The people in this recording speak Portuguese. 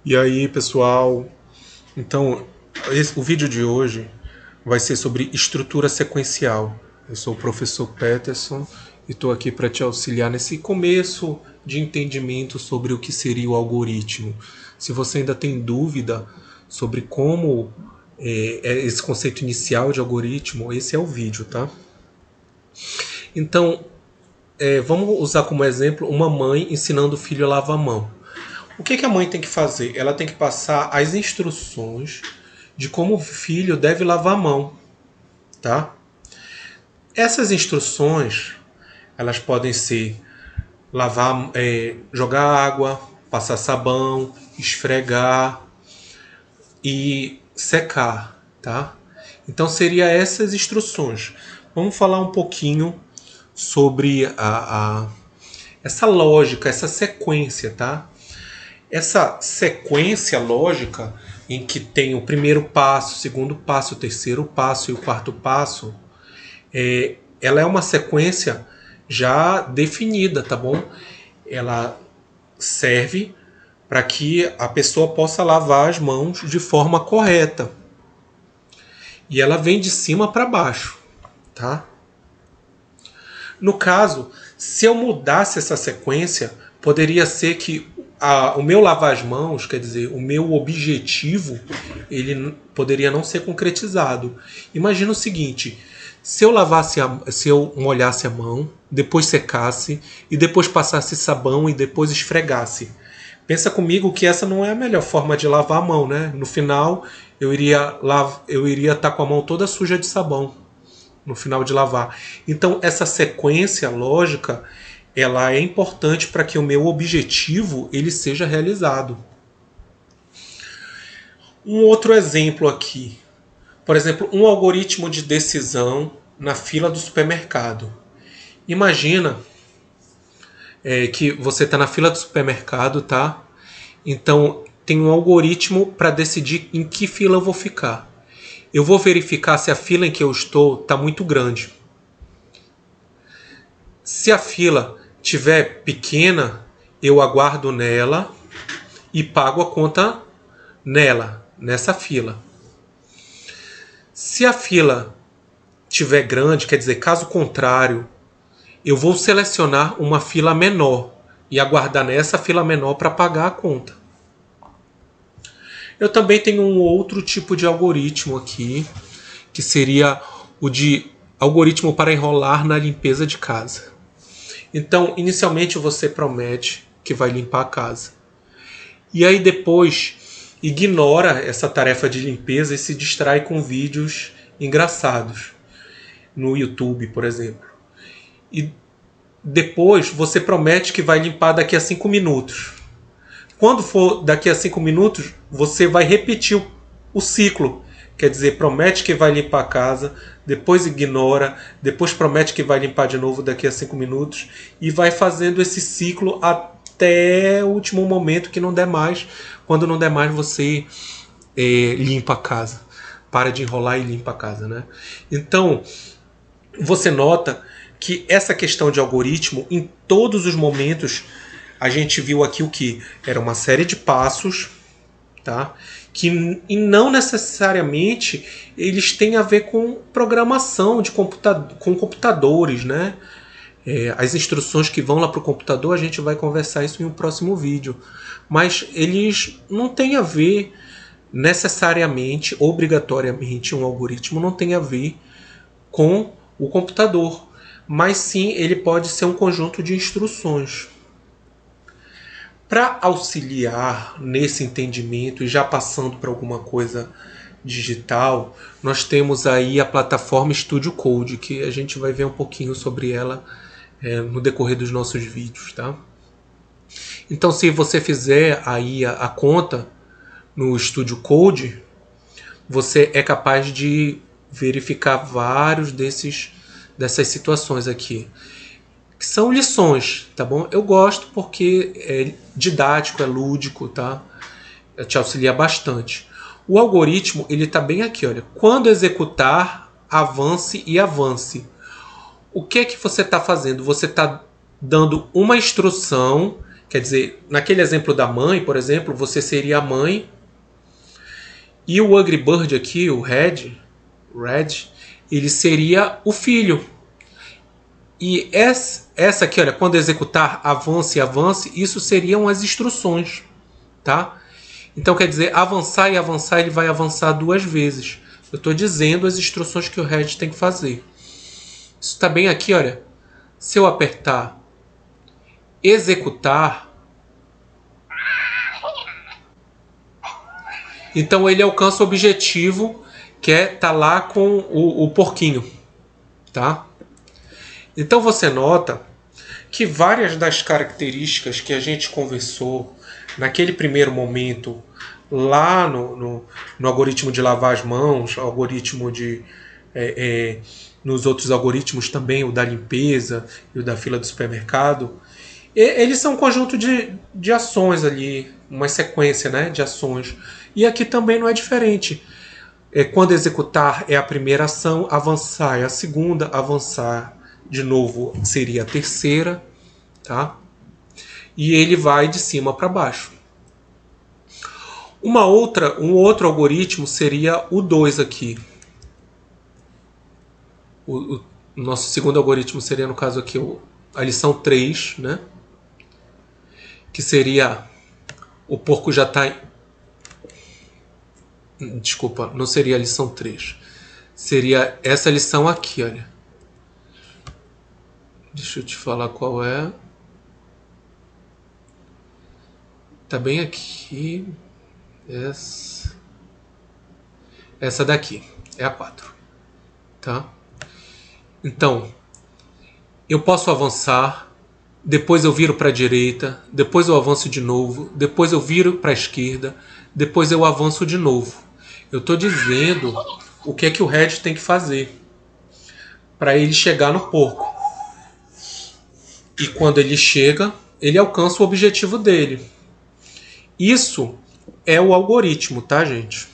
E aí, pessoal? Então, o vídeo de hoje vai ser sobre estrutura sequencial. Eu sou o professor Peterson e estou aqui para te auxiliar nesse começo de entendimento sobre o que seria o algoritmo. Se você ainda tem dúvida sobre como é esse conceito inicial de algoritmo, esse é o vídeo, tá? Então, vamos usar como exemplo uma mãe ensinando o filho a lavar a mão. O que a mãe tem que fazer? Ela tem que passar as instruções de como o filho deve lavar a mão, tá? Essas instruções, elas podem ser lavar, jogar água, passar sabão, esfregar e secar, tá? Então seria essas instruções. Vamos falar um pouquinho sobre essa lógica, essa sequência, tá? Essa sequência lógica em que tem o primeiro passo, o segundo passo, o terceiro passo e o quarto passo, ela é uma sequência já definida, tá bom? Ela serve para que a pessoa possa lavar as mãos de forma correta. E ela vem de cima para baixo, tá? No caso, se eu mudasse essa sequência, poderia ser que o meu lavar as mãos, quer dizer, o meu objetivo, ele poderia não ser concretizado. Imagina o seguinte: se eu molhasse a mão, depois secasse e depois passasse sabão e depois esfregasse. Pensa comigo que essa não é a melhor forma de lavar a mão, né? No final, eu iria estar com a mão toda suja de sabão no final de lavar. Então essa sequência lógica, ela é importante para que o meu objetivo ele seja realizado. Um outro exemplo aqui, por exemplo, um algoritmo de decisão na fila do supermercado. Imagina que você está na fila do supermercado, tá? Então tem um algoritmo para decidir em que fila eu vou ficar. Eu vou verificar se a fila em que eu estou está muito grande. Se a fila tiver pequena, eu aguardo nela e pago a conta nessa fila. Se a fila tiver grande, quer dizer, caso contrário, eu vou selecionar uma fila menor e aguardar nessa fila menor para pagar a conta. Eu também tenho um outro tipo de algoritmo aqui, que seria o de algoritmo para enrolar na limpeza de casa. Então, inicialmente você promete que vai limpar a casa. E aí depois ignora essa tarefa de limpeza e se distrai com vídeos engraçados no YouTube, por exemplo. E depois você promete que vai limpar daqui a 5 minutos. Quando for daqui a 5 minutos, você vai repetir o ciclo. Quer dizer, promete que vai limpar a casa, depois ignora, depois promete que vai limpar de novo daqui a 5 minutos e vai fazendo esse ciclo até o último momento que não der mais. Quando não der mais, você limpa a casa. Para de enrolar e limpa a casa, né? Então, você nota que essa questão de algoritmo, em todos os momentos, a gente viu aqui o que? Era uma série de passos, tá? E não necessariamente eles têm a ver com programação com computadores, né? As instruções que vão lá para o computador, a gente vai conversar isso em um próximo vídeo. Mas eles não têm a ver necessariamente, obrigatoriamente, um algoritmo não tem a ver com o computador. Mas sim, ele pode ser um conjunto de instruções. Para auxiliar nesse entendimento e já passando para alguma coisa digital, nós temos aí a plataforma Studio Code, que a gente vai ver um pouquinho sobre ela no decorrer dos nossos vídeos, tá? Então, se você fizer aí a conta no Studio Code, você é capaz de verificar vários dessas situações aqui, que são lições, tá bom? Eu gosto porque é didático, é lúdico, tá? Te auxilia bastante. O algoritmo, ele tá bem aqui, olha. Quando executar, avance e avance. O que é que você está fazendo? Você está dando uma instrução Quer dizer, naquele exemplo da mãe, por exemplo, você seria a mãe e o Angry Bird aqui, o Red, ele seria o filho. E essa aqui, olha, quando executar avance e avance, isso seriam as instruções, tá? Então quer dizer, avançar e avançar, ele vai avançar 2 vezes. Eu estou dizendo as instruções que o Red tem que fazer. Isso está bem aqui, olha. Se eu apertar executar, então ele alcança o objetivo, que é estar lá com o porquinho, tá? Então você nota que várias das características que a gente conversou naquele primeiro momento, lá no algoritmo de lavar as mãos, algoritmo de nos outros algoritmos também, o da limpeza e o da fila do supermercado, eles são um conjunto de ações ali, uma sequência, né, de ações. E aqui também não é diferente. Quando executar é a primeira ação, avançar é a segunda, avançar de novo seria a terceira, tá? E ele vai de cima para baixo. Um outro algoritmo seria o 2 aqui. O nosso segundo algoritmo seria, no caso aqui, a lição 3, né? Que seria o porco já está... Desculpa, não seria a lição 3. Seria essa lição aqui, olha. Deixa eu te falar qual é. Tá bem aqui. Essa daqui é a 4. Tá? Então, eu posso avançar, depois eu viro para a direita, depois eu avanço de novo, depois eu viro para a esquerda, depois eu avanço de novo. Eu estou dizendo o que é que o Red tem que fazer para ele chegar no porco. E quando ele chega, ele alcança o objetivo dele. Isso é o algoritmo, tá, gente?